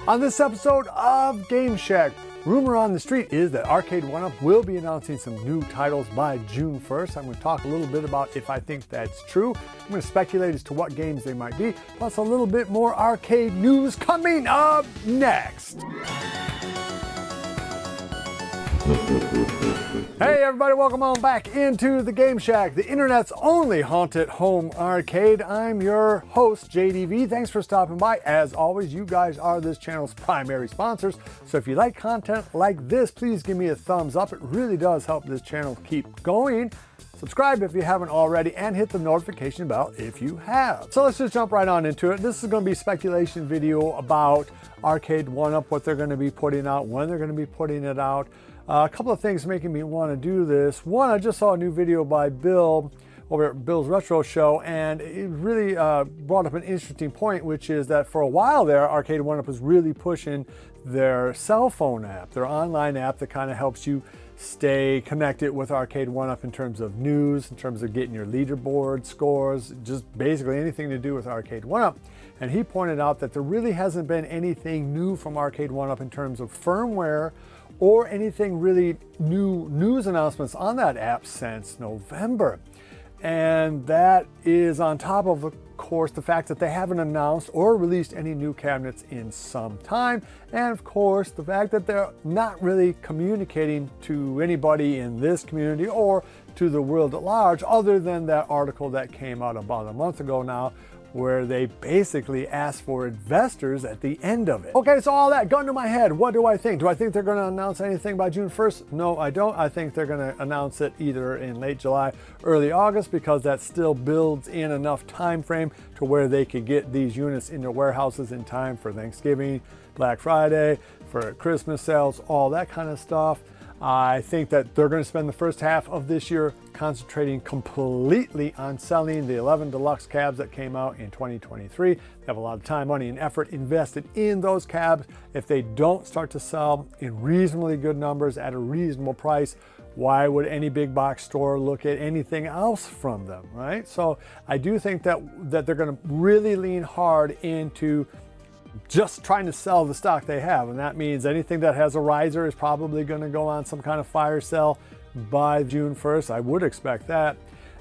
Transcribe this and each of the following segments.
On this episode of Game Shack, rumor on the street is that Arcade1up will be announcing some new titles by June 1st. I'm going to talk a little bit about if I think that's true. I'm going to speculate as to what games they might be, plus a little bit more arcade news coming up next. Hey everybody, welcome on back into the Game Shack, the internet's only haunted home arcade. I'm your host, JDV. Thanks for stopping by. As always, you guys are this channel's primary sponsors. So if you like content like this, please give me a thumbs up. It really does help this channel keep going. Subscribe if you haven't already and hit the notification bell if you have. So let's just jump right on into it. This is going to be a speculation video about Arcade1up, what they're going to be putting out, when they're going to be putting it out. A couple of things making me want to do this. One, I just saw a new video by Bill over at Bill's Retro Show, and it really brought up an interesting point, which is that for a while there, Arcade1up was really pushing their cell phone app, their online app that kind of helps you stay connected with Arcade1up in terms of news, in terms of getting your leaderboard scores, just basically anything to do with Arcade1up. And he pointed out that there really hasn't been anything new from Arcade1up in terms of firmware or anything really new news announcements on that app since November. And that is on top of course, the fact that they haven't announced or released any new cabinets in some time. And of course, the fact that they're not really communicating to anybody in this community or to the world at large, other than that article that came out about a month ago now, where they basically asked for investors at the end of it. Okay, so all that gun to my head, what do I think? Do I think they're going to announce anything by June 1st? No, I don't. I think they're going to announce it either in late July, early August, because that still builds in enough time frame to where they could get these units into warehouses in time for Thanksgiving, Black Friday, for Christmas sales, all that kind of stuff. I think that they're going to spend the first half of this year concentrating completely on selling the 11 deluxe cabs that came out in 2023. They have a lot of time, money, and effort invested in those cabs. If they don't start to sell in reasonably good numbers at a reasonable price, why would any big box store look at anything else from them, right? So I do think that they're going to really lean hard into just trying to sell the stock they have, and that means anything that has a riser is probably going to go on some kind of fire sale by June 1st. I would expect that.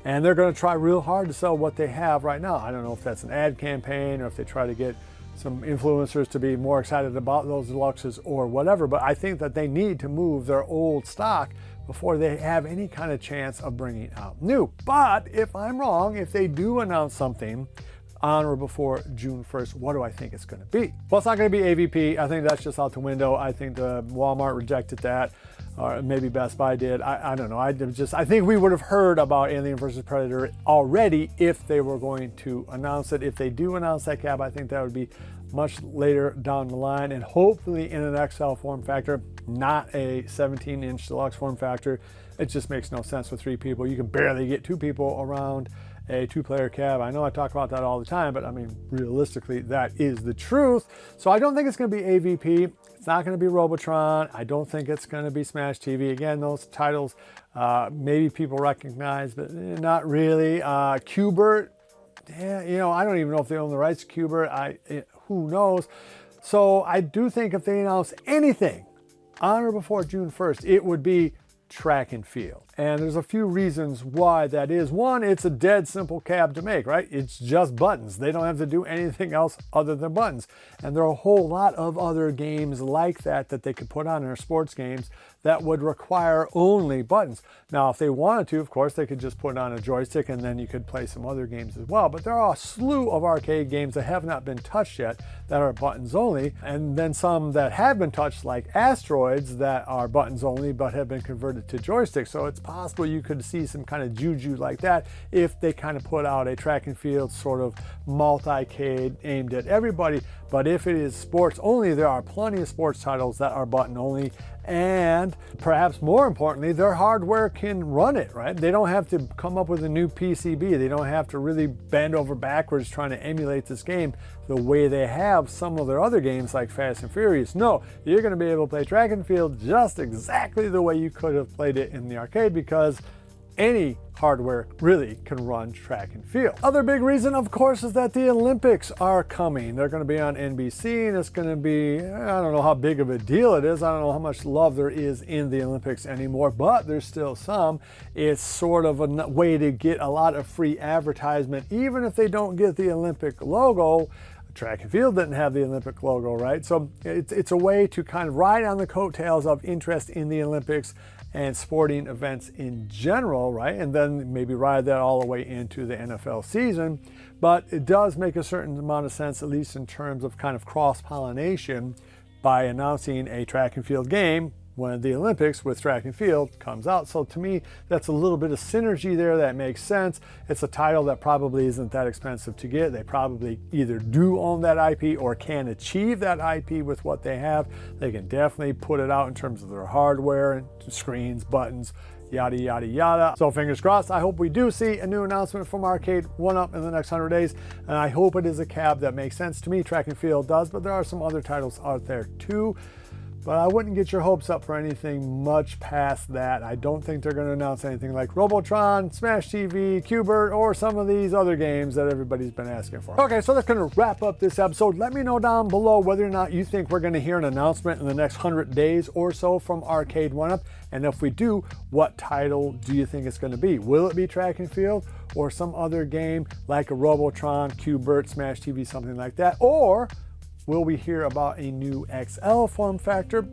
And they're going to try real hard to sell what they have right now. I don't know if that's an ad campaign or if they try to get some influencers to be more excited about those deluxes or whatever, but I think that they need to move their old stock before they have any kind of chance of bringing out new. But if I'm wrong, if they do announce something on or before June 1st, what do I think it's going to be? Well, it's not going to be AVP. I think that's just out the window. I think the Walmart rejected that, or maybe Best Buy did. I don't know. I think we would have heard about Alien vs. Predator already if they were going to announce it. If they do announce that cab, I think that would be much later down the line, and hopefully in an XL form factor, not a 17-inch deluxe form factor. It just makes no sense with 3 people. You can barely get 2 people around a 2-player cab. I know I talk about that all the time, but I mean, realistically, that is the truth. So I don't think it's going to be AVP. It's not going to be Robotron. I don't think it's going to be Smash TV. Again, those titles maybe people recognize, but not really. Qbert, yeah, you know, I don't even know if they own the rights to Qbert. Who knows? So I do think if they announce anything on or before June 1st, it would be track and field. And there's a few reasons why that is. One, it's a dead simple cab to make, right? It's just buttons. They don't have to do anything else other than buttons. And there are a whole lot of other games like that they could put on their sports games that would require only buttons. Now, if they wanted to, of course, they could just put on a joystick and then you could play some other games as well. But there are a slew of arcade games that have not been touched yet that are buttons only. And then some that have been touched, like Asteroids, that are buttons only but have been converted to joysticks. So it's possible you could see some kind of juju like that if they kind of put out a track and field sort of multi-cade aimed at everybody. But if it is sports only, there are plenty of sports titles that are button only, and perhaps more importantly, their hardware can run it, right? They don't have to come up with a new PCB. They don't have to really bend over backwards trying to emulate this game the way they have some of their other games like Fast and Furious. No, you're going to be able to play track and field just exactly the way you could have played it in the arcade, because any hardware really can run track and field. Other big reason, of course, is that the Olympics are coming. They're going to be on NBC, and it's going to be, I don't know how big of a deal it is. I don't know how much love there is in the Olympics anymore, but there's still some. It's sort of a way to get a lot of free advertisement, even if they don't get the Olympic logo. Track and field didn't have the Olympic logo, right? So it's a way to kind of ride on the coattails of interest in the Olympics and sporting events in general, right? And then maybe ride that all the way into the NFL season. But it does make a certain amount of sense, at least in terms of kind of cross-pollination, by announcing a track and field game when the Olympics with track and field comes out. So to me, that's a little bit of synergy there that makes sense. It's a title that probably isn't that expensive to get. They probably either do own that IP or can achieve that IP with what they have. They can definitely put it out in terms of their hardware and screens, buttons, yada, yada, yada. So fingers crossed, I hope we do see a new announcement from Arcade1up in the next 100 days. And I hope it is a cab that makes sense to me. Track and field does, but there are some other titles out there too. But I wouldn't get your hopes up for anything much past that. I don't think they're going to announce anything like Robotron, Smash TV, Q*bert, or some of these other games that everybody's been asking for. Okay, so that's going to wrap up this episode. Let me know down below whether or not you think we're going to hear an announcement in the next 100 days or so from Arcade1up. And if we do, what title do you think it's going to be? Will it be track and field or some other game like a Robotron, Q*bert, Smash TV, something like that? Or will we hear about a new XL form factor?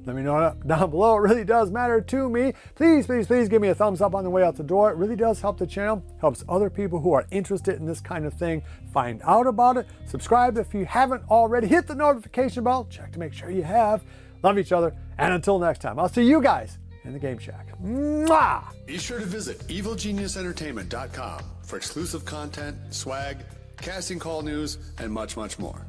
Let me know down below. It really does matter to me. Please, please, please give me a thumbs up on the way out the door. It really does help the channel, helps other people who are interested in this kind of thing find out about it. Subscribe if you haven't already. Hit the notification bell. Check to make sure you have. Love each other. And until next time, I'll see you guys in the Game Shack. Mwah! Be sure to visit evilgeniusentertainment.com for exclusive content, swag, casting call news, and much, much more.